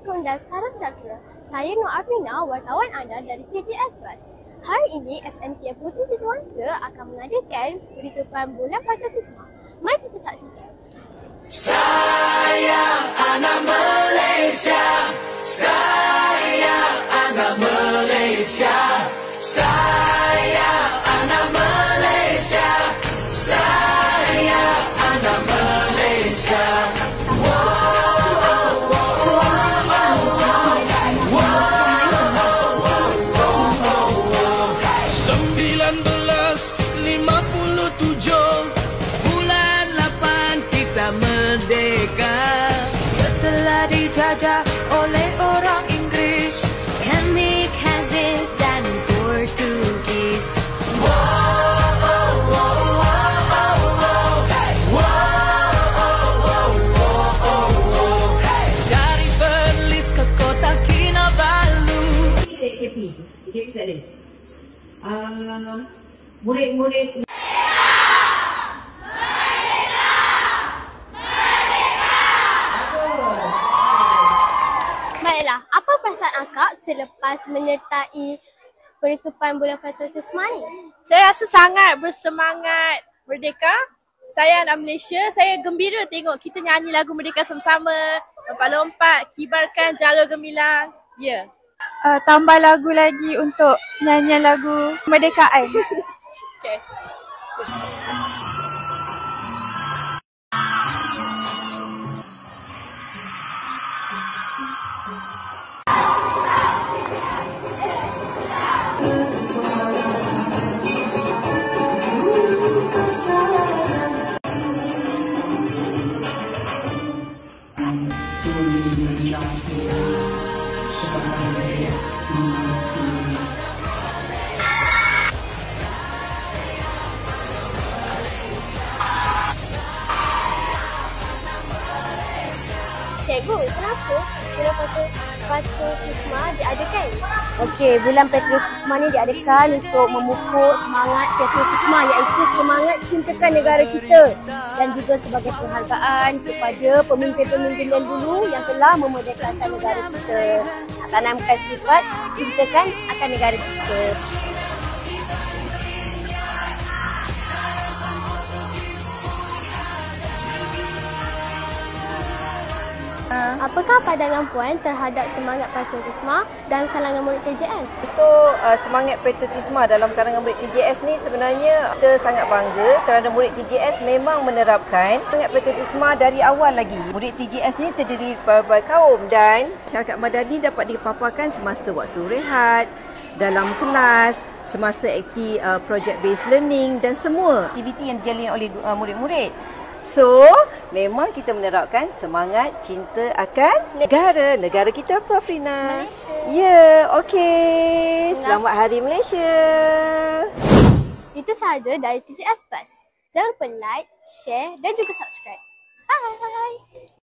Assalamualaikum dan salam sejahtera. Saya Nur Afrina, wartawan anda dari TJS Bus. Hari ini SMTA Puteri Titiwangsa akan mengadakan penutupan bulan patriotisme. Mari kita saksikan. Sayang anak Malaysia, sayang anak Malaysia, sayang anak Malaysia, sayang anak Malaysia. 1957 bulan 8 kita merdeka. Setelah dijajah oleh orang Inggris, Kami Kazir dan Portugis. dari Perlis ke kota Kinabalu. KP, KP tak ada. Murid-murid Baiklah, apa perasaan akak selepas menyertai penutupan bulan patriotisme ni? Saya rasa sangat bersemangat merdeka. Saya anak Malaysia, saya gembira tengok kita nyanyi lagu merdeka sama-sama. Lompat-lompat, kibarkan jalur gemilang. Ya. Tambah lagu lagi untuk nyanyian lagu kemerdekaan. Okay. Cikgu, kenapa bulan patriotisme diadakan? Okey, bulan patriotisme ni diadakan untuk memupuk semangat patriotisme, iaitu semangat cintakan negara kita, dan juga sebagai penghargaan kepada pemimpin-pemimpin yang dulu yang telah memerdekakan negara kita. Nak tanamkan sifat cintakan akan negara kita. Apakah pandangan puan terhadap semangat patriotisme dalam kalangan murid TJS? Untuk semangat patriotisme dalam kalangan murid TJS ni sebenarnya kita sangat bangga kerana murid TJS memang menerapkan semangat patriotisme dari awal lagi. Murid TJS ni terdiri berbagai kaum dan syarikat madani dapat dipaparkan semasa waktu rehat, dalam kelas, semasa project based learning dan semua aktiviti yang dijalani oleh murid-murid. So, memang kita menerapkan semangat cinta akan negara kita apa, Afrina? Malaysia. Ya, okey. Selamat Hari Malaysia. Itu sahaja dari TJS Bus. Jangan lupa like, share dan juga subscribe. Bye!